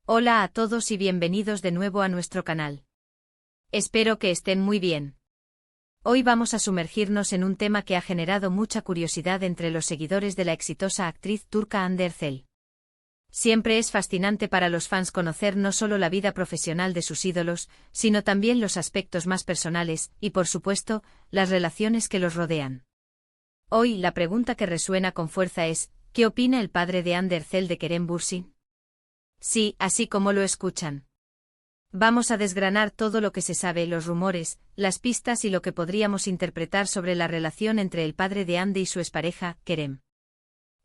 Hola a todos y bienvenidos de nuevo a nuestro canal. Espero que estén muy bien. Hoy vamos a sumergirnos en un tema que ha generado mucha curiosidad entre los seguidores de la exitosa actriz turca Hande Erçel. Siempre es fascinante para los fans conocer no solo la vida profesional de sus ídolos, sino también los aspectos más personales y, por supuesto, las relaciones que los rodean. Hoy la pregunta que resuena con fuerza es, ¿qué opina el padre de Hande Erçel de Kerem Bürsin? Sí, así como lo escuchan. Vamos a desgranar todo lo que se sabe, los rumores, las pistas y lo que podríamos interpretar sobre la relación entre el padre de Hande y su expareja, Kerem.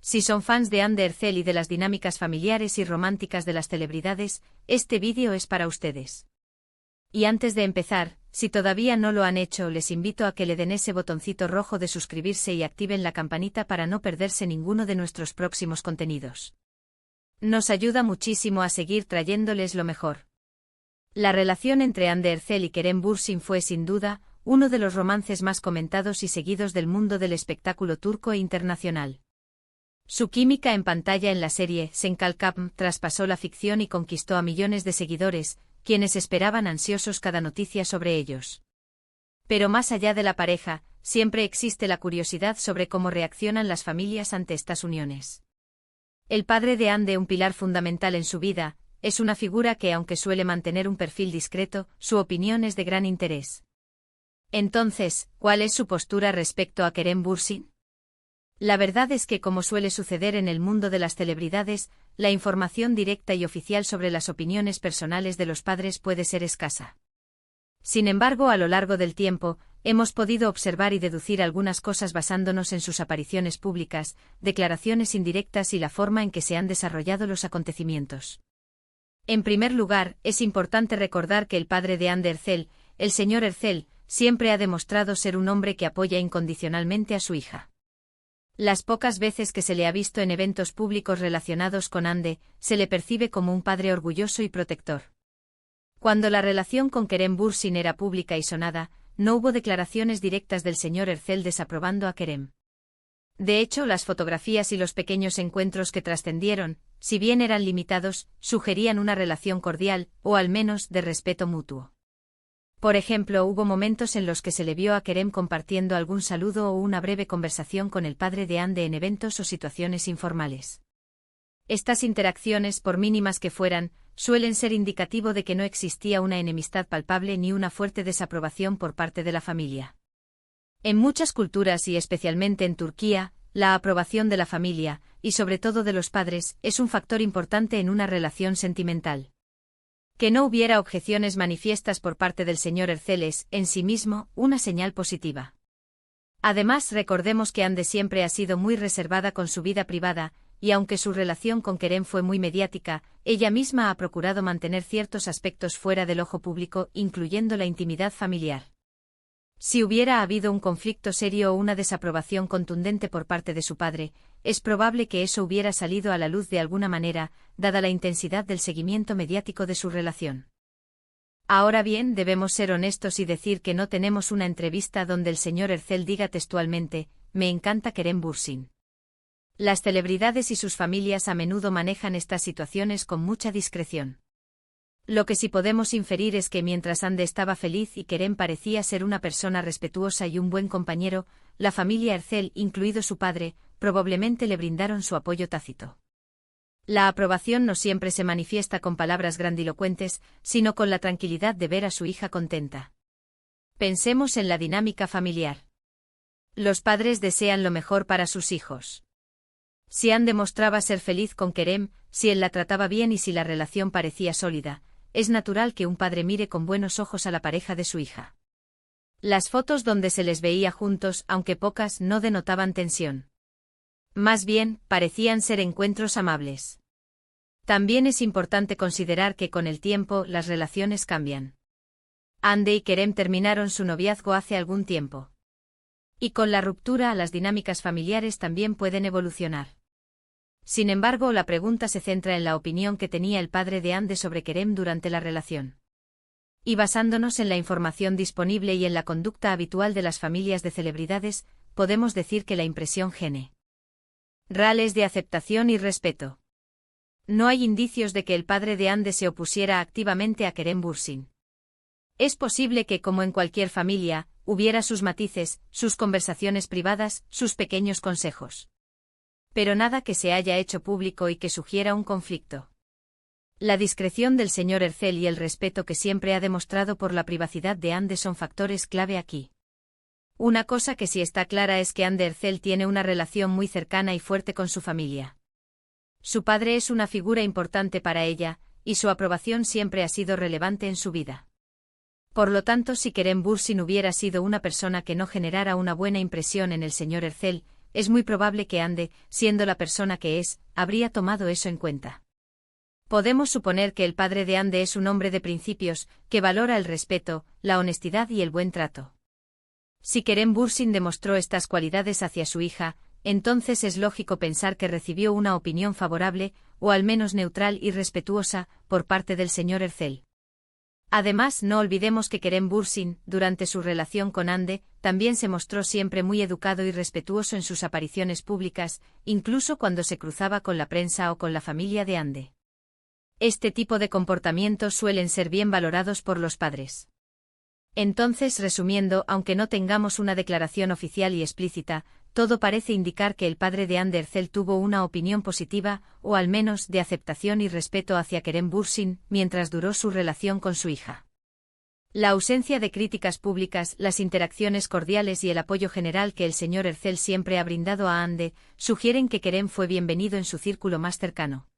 Si son fans de Hande Erçel y de las dinámicas familiares y románticas de las celebridades, este vídeo es para ustedes. Y antes de empezar, si todavía no lo han hecho, les invito a que le den ese botoncito rojo de suscribirse y activen la campanita para no perderse ninguno de nuestros próximos contenidos. Nos ayuda muchísimo a seguir trayéndoles lo mejor. La relación entre Hande Erçel y Kerem Bürsin fue sin duda uno de los romances más comentados y seguidos del mundo del espectáculo turco e internacional. Su química en pantalla en la serie Sen Kalkam traspasó la ficción y conquistó a millones de seguidores, quienes esperaban ansiosos cada noticia sobre ellos. Pero más allá de la pareja, siempre existe la curiosidad sobre cómo reaccionan las familias ante estas uniones. El padre de Hande, un pilar fundamental en su vida, es una figura que, aunque suele mantener un perfil discreto, su opinión es de gran interés. Entonces, ¿cuál es su postura respecto a Kerem Bürsin? La verdad es que, como suele suceder en el mundo de las celebridades, la información directa y oficial sobre las opiniones personales de los padres puede ser escasa. Sin embargo, a lo largo del tiempo, hemos podido observar y deducir algunas cosas basándonos en sus apariciones públicas, declaraciones indirectas y la forma en que se han desarrollado los acontecimientos. En primer lugar, es importante recordar que el padre de Hande Erçel, el señor Erçel, siempre ha demostrado ser un hombre que apoya incondicionalmente a su hija. Las pocas veces que se le ha visto en eventos públicos relacionados con Hande, se le percibe como un padre orgulloso y protector. Cuando la relación con Kerem Bürsin era pública y sonada, no hubo declaraciones directas del señor Erçel desaprobando a Kerem. De hecho, las fotografías y los pequeños encuentros que trascendieron, si bien eran limitados, sugerían una relación cordial, o al menos de respeto mutuo. Por ejemplo, hubo momentos en los que se le vio a Kerem compartiendo algún saludo o una breve conversación con el padre de Hande en eventos o situaciones informales. Estas interacciones, por mínimas que fueran, suelen ser indicativo de que no existía una enemistad palpable ni una fuerte desaprobación por parte de la familia. En muchas culturas y especialmente en Turquía, la aprobación de la familia, y sobre todo de los padres, es un factor importante en una relación sentimental. Que no hubiera objeciones manifiestas por parte del señor Erçel es, en sí mismo, una señal positiva. Además, recordemos que Hande siempre ha sido muy reservada con su vida privada, y aunque su relación con Kerem fue muy mediática, ella misma ha procurado mantener ciertos aspectos fuera del ojo público, incluyendo la intimidad familiar. Si hubiera habido un conflicto serio o una desaprobación contundente por parte de su padre, es probable que eso hubiera salido a la luz de alguna manera, dada la intensidad del seguimiento mediático de su relación. Ahora bien, debemos ser honestos y decir que no tenemos una entrevista donde el señor Erçel diga textualmente, «Me encanta Kerem Bürsin». Las celebridades y sus familias a menudo manejan estas situaciones con mucha discreción. Lo que sí podemos inferir es que mientras Hande estaba feliz y Kerem parecía ser una persona respetuosa y un buen compañero, la familia Erçel, incluido su padre, probablemente le brindaron su apoyo tácito. La aprobación no siempre se manifiesta con palabras grandilocuentes, sino con la tranquilidad de ver a su hija contenta. Pensemos en la dinámica familiar. Los padres desean lo mejor para sus hijos. Si Hande demostraba ser feliz con Kerem, si él la trataba bien y si la relación parecía sólida, es natural que un padre mire con buenos ojos a la pareja de su hija. Las fotos donde se les veía juntos, aunque pocas, no denotaban tensión. Más bien, parecían ser encuentros amables. También es importante considerar que con el tiempo las relaciones cambian. Hande y Kerem terminaron su noviazgo hace algún tiempo. Y con la ruptura, las dinámicas familiares también pueden evolucionar. Sin embargo, la pregunta se centra en la opinión que tenía el padre de Hande sobre Kerem durante la relación. Y basándonos en la información disponible y en la conducta habitual de las familias de celebridades, podemos decir que la impresión general es de aceptación y respeto. no hay indicios de que el padre de Ande se opusiera activamente a Kerem Bürsin. Es posible que, como en cualquier familia, hubiera sus matices, sus conversaciones privadas, sus pequeños consejos. Pero nada que se haya hecho público y que sugiera un conflicto. La discreción del señor Ercel y el respeto que siempre ha demostrado por la privacidad de Ande son factores clave aquí. Una cosa que sí está clara es que Ande Ercel tiene una relación muy cercana y fuerte con su familia. Su padre es una figura importante para ella, y su aprobación siempre ha sido relevante en su vida. Por lo tanto, si Kerem Bürsin hubiera sido una persona que no generara una buena impresión en el señor Ercel, es muy probable que Ande, siendo la persona que es, habría tomado eso en cuenta. Podemos suponer que el padre de Ande es un hombre de principios, que valora el respeto, la honestidad y el buen trato. Si Kerem Bürsin demostró estas cualidades hacia su hija, entonces es lógico pensar que recibió una opinión favorable, o al menos neutral y respetuosa, por parte del señor Ercel. Además, no olvidemos que Kerem Bürsin, durante su relación con Ande, también se mostró siempre muy educado y respetuoso en sus apariciones públicas, incluso cuando se cruzaba con la prensa o con la familia de Ande. Este tipo de comportamientos suelen ser bien valorados por los padres. Entonces, resumiendo, aunque no tengamos una declaración oficial y explícita, todo parece indicar que el padre de Ande Ercel tuvo una opinión positiva, o al menos de aceptación y respeto hacia Kerem Bürsin, mientras duró su relación con su hija. La ausencia de críticas públicas, las interacciones cordiales y el apoyo general que el señor Ercel siempre ha brindado a Ande, sugieren que Kerem fue bienvenido en su círculo más cercano.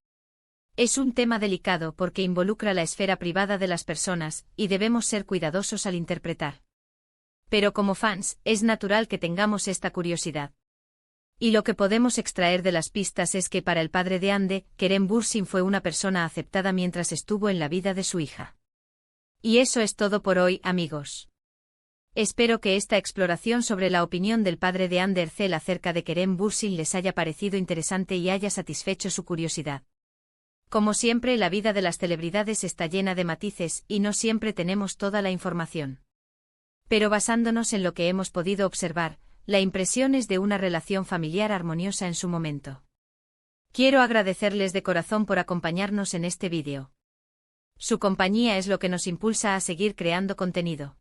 Es un tema delicado porque involucra la esfera privada de las personas, y debemos ser cuidadosos al interpretar. Pero como fans, es natural que tengamos esta curiosidad. Y lo que podemos extraer de las pistas es que para el padre de Ande, Kerem Bürsin fue una persona aceptada mientras estuvo en la vida de su hija. Y eso es todo por hoy, amigos. Espero que esta exploración sobre la opinión del padre de Ande Ercel acerca de Kerem Bürsin les haya parecido interesante y haya satisfecho su curiosidad. Como siempre, la vida de las celebridades está llena de matices y no siempre tenemos toda la información. Pero basándonos en lo que hemos podido observar, la impresión es de una relación familiar armoniosa en su momento. Quiero agradecerles de corazón por acompañarnos en este vídeo. Su compañía es lo que nos impulsa a seguir creando contenido.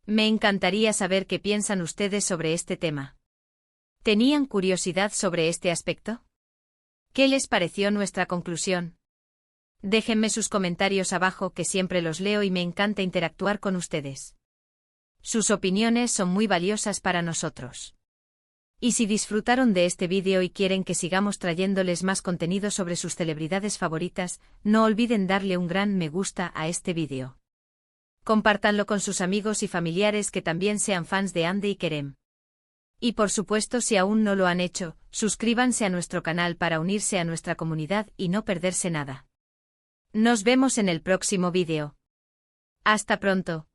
Me encantaría saber qué piensan ustedes sobre este tema. ¿Tenían curiosidad sobre este aspecto? ¿Qué les pareció nuestra conclusión? Déjenme sus comentarios abajo, que siempre los leo y me encanta interactuar con ustedes. Sus opiniones son muy valiosas para nosotros. Y si disfrutaron de este vídeo y quieren que sigamos trayéndoles más contenido sobre sus celebridades favoritas, no olviden darle un gran me gusta a este vídeo. Compártanlo con sus amigos y familiares que también sean fans de Ande y Kerem. Y por supuesto, si aún no lo han hecho, suscríbanse a nuestro canal para unirse a nuestra comunidad y no perderse nada. Nos vemos en el próximo vídeo. Hasta pronto.